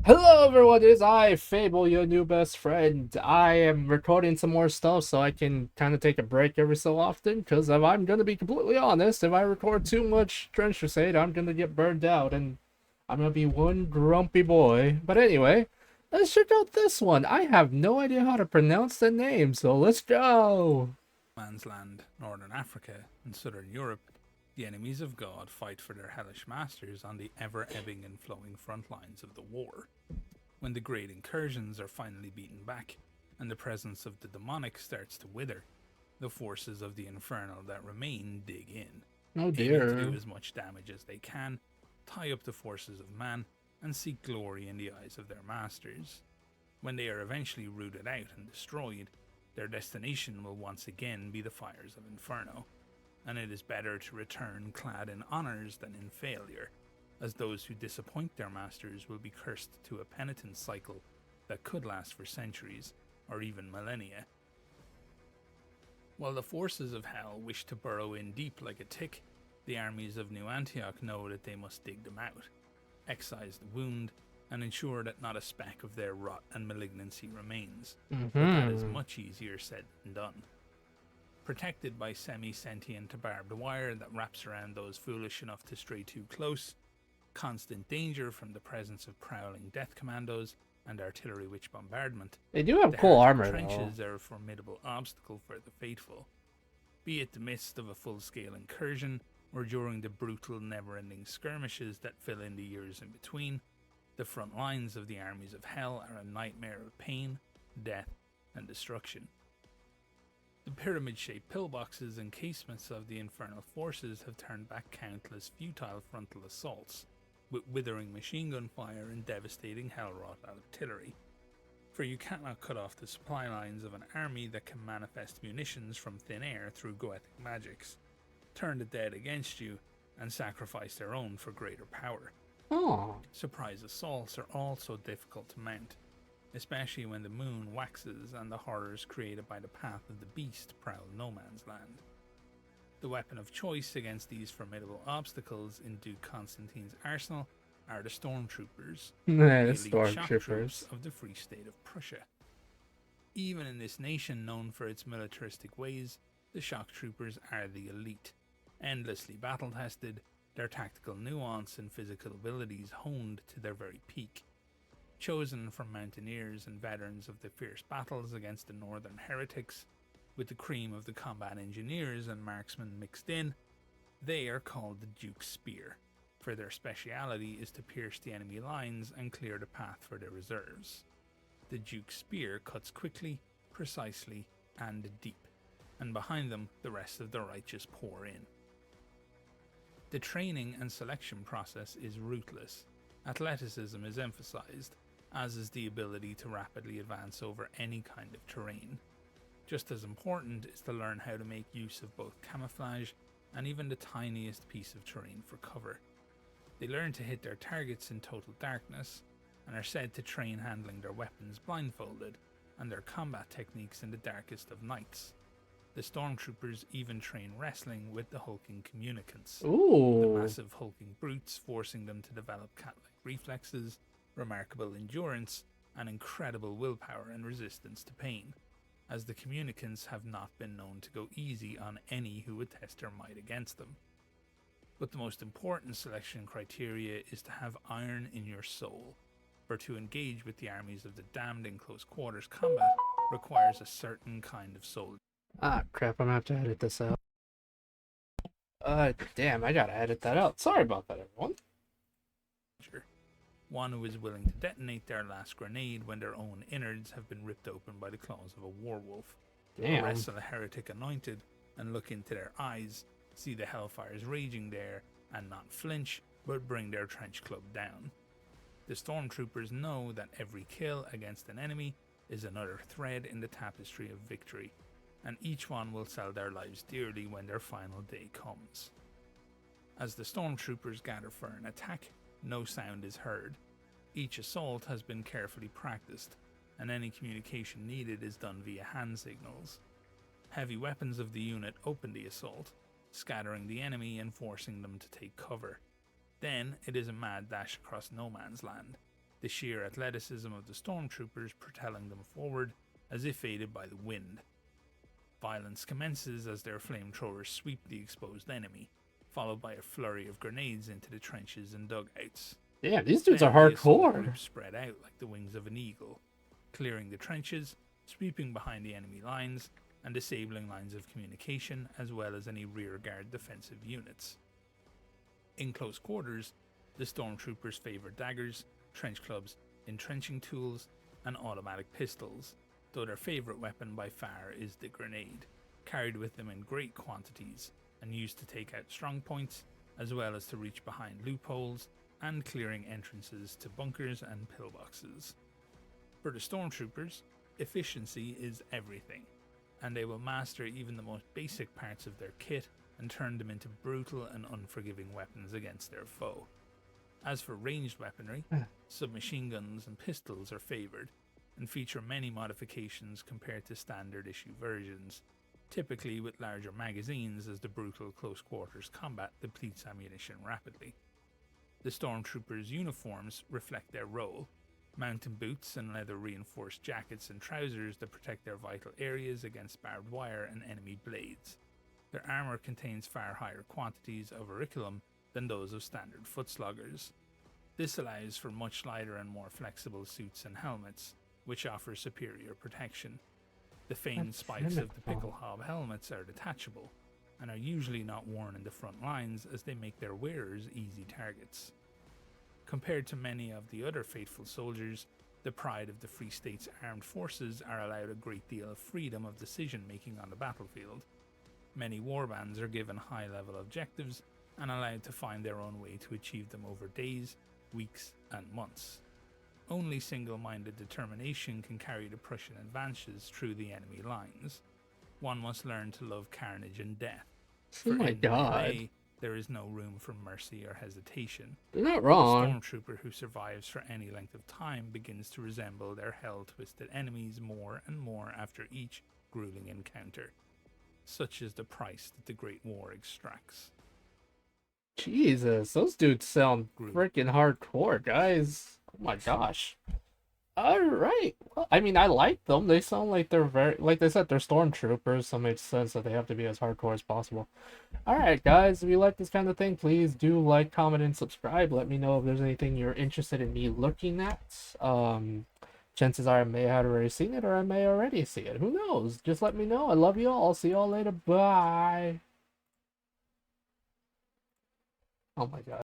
Hello everyone, it is I, Fable, your new best friend. I am recording some more stuff so I can kind of take a break every so often, because if I'm going to be completely honest, if I record too much Trench Crusade, I'm going to get burned out and I'm going to be one grumpy boy. But anyway, let's check out this one. I have no idea how to pronounce the name, so let's go! Man's Land, Northern Africa, and Southern Europe, the enemies of God fight for their hellish masters on the ever ebbing and flowing front lines of the war. When the great incursions are finally beaten back, and the presence of the demonic starts to wither, the forces of the infernal that remain dig in, Oh aiming to do dear. as much damage as they can, tie up the forces of man, and seek glory in the eyes of their masters. When they are eventually rooted out and destroyed, their destination will once again be the fires of Inferno, and it is better to return clad in honours than in failure, as those who disappoint their masters will be cursed to a penitence cycle that could last for centuries or even millennia. While the forces of hell wish to burrow in deep like a tick, the armies of New Antioch know that they must dig them out, excise the wound, and ensure that not a speck of their rot and malignancy remains. But that is Mm-hmm. much easier said than done. Protected by semi-sentient barbed wire that wraps around those foolish enough to stray too close, constant danger from the presence of prowling death commandos, and artillery witch bombardment, They do have the cool Heretic armor though. trenches are a formidable obstacle for the faithful, be it the midst of a full-scale incursion or during the brutal, never-ending skirmishes that fill in the years in between. The front lines of the armies of hell are a nightmare of pain, death, and destruction. The pyramid-shaped pillboxes and casements of the infernal forces have turned back countless futile frontal assaults, with withering machine gun fire and devastating hell-wrought artillery. For you cannot cut off the supply lines of an army that can manifest munitions from thin air through goetic magics, turn the dead against you, and sacrifice their own for greater power. Oh. Surprise assaults are also difficult to mount, especially when the moon waxes and the horrors created by the path of the beast prowl no man's land. The weapon of choice against these formidable obstacles in Duke Constantine's arsenal are the stormtroopers, The the elite shock troops stormtroopers. of the Free State of Prussia. Even in this nation known for its militaristic ways, the shock troopers are the elite, endlessly battle tested, their tactical nuance and physical abilities honed to their very peak. Chosen from mountaineers and veterans of the fierce battles against the northern heretics, with the cream of the combat engineers and marksmen mixed in, they are called the Duke's Spear, for their speciality is to pierce the enemy lines and clear the path for their reserves. The Duke's Spear cuts quickly, precisely, and deep, and behind them the rest of the righteous pour in. The training and selection process is ruthless. Athleticism is emphasized, as is the ability to rapidly advance over any kind of terrain. Just as important is to learn how to make use of both camouflage and even the tiniest piece of terrain for cover. They learn to hit their targets in total darkness, and are said to train handling their weapons blindfolded, and their combat techniques in the darkest of nights. The stormtroopers even train wrestling with the hulking communicants, the Ooh. massive hulking brutes forcing them to develop cat-like reflexes, remarkable endurance, and incredible willpower and resistance to pain, as the communicants have not been known to go easy on any who would test their might against them. But the most important selection criteria is to have iron in your soul, for to engage with the armies of the damned in close quarters combat requires a certain kind of soldier. Ah, crap, I'm gonna have to edit this out. Damn, I gotta edit that out. Sorry about that, everyone. One who is willing to detonate their last grenade when their own innards have been ripped open by the claws of a werewolf, or Damn. wrestle a heretic anointed and look into their eyes, see the hellfires raging there, and not flinch, but bring their trench club down. The stormtroopers know that every kill against an enemy is another thread in the tapestry of victory, and each one will sell their lives dearly when their final day comes. As the stormtroopers gather for an attack, no sound is heard. Each assault has been carefully practiced, and any communication needed is done via hand signals. Heavy weapons of the unit open the assault, scattering the enemy and forcing them to take cover. Then it is a mad dash across no man's land, the sheer athleticism of the stormtroopers propelling them forward as if aided by the wind. Violence commences as their flamethrowers sweep the exposed enemy, followed by a flurry of grenades into the trenches and dugouts. Damn, these dudes Then are the assault hardcore. groups spread out like the wings of an eagle, clearing the trenches, sweeping behind the enemy lines, and disabling lines of communication as well as any rearguard defensive units. In close quarters, the stormtroopers favor daggers, trench clubs, entrenching tools, and automatic pistols, though their favourite weapon by far is the grenade, carried with them in great quantities and used to take out strong points as well as to reach behind loopholes and clearing entrances to bunkers and pillboxes. For the stormtroopers, efficiency is everything, and they will master even the most basic parts of their kit and turn them into brutal and unforgiving weapons against their foe. As for ranged weaponry, submachine guns and pistols are favoured, and feature many modifications compared to standard issue versions, typically with larger magazines as the brutal close quarters combat depletes ammunition rapidly. The stormtroopers' uniforms reflect their role: mountain boots and leather reinforced jackets and trousers that protect their vital areas against barbed wire and enemy blades. Their armour contains far higher quantities of auriculum than those of standard footsloggers. This allows for much lighter and more flexible suits and helmets, which offer superior protection. The famed spikes of the pickle hob helmets are detachable, and are usually not worn in the front lines as they make their wearers easy targets. Compared to many of the other faithful soldiers, the pride of the Free States armed forces are allowed a great deal of freedom of decision making on the battlefield. Many warbands are given high-level objectives and allowed to find their own way to achieve them over days, weeks, and months. Only single-minded determination can carry the Prussian advances through the enemy lines. One must learn to love carnage and death. Oh my in god. melee, there is no room for mercy or hesitation. You're not The wrong. stormtrooper who survives for any length of time begins to resemble their hell-twisted enemies more and more after each grueling encounter. Such is the price that the Great War extracts. Jesus, those dudes sound Group. freaking hardcore, guys. Oh my gosh. Alright. Well, I mean, I like them. They sound like they're very, like they said, they're stormtroopers, so it makes sense that they have to be as hardcore as possible. Alright, guys, if you like this kind of thing, please do like, comment, and subscribe. Let me know if there's anything you're interested in me looking at. Chances are I may have already seen it, or I may already see it. Who knows? Just let me know. I love you all. I'll see you all later. Bye. Oh my god.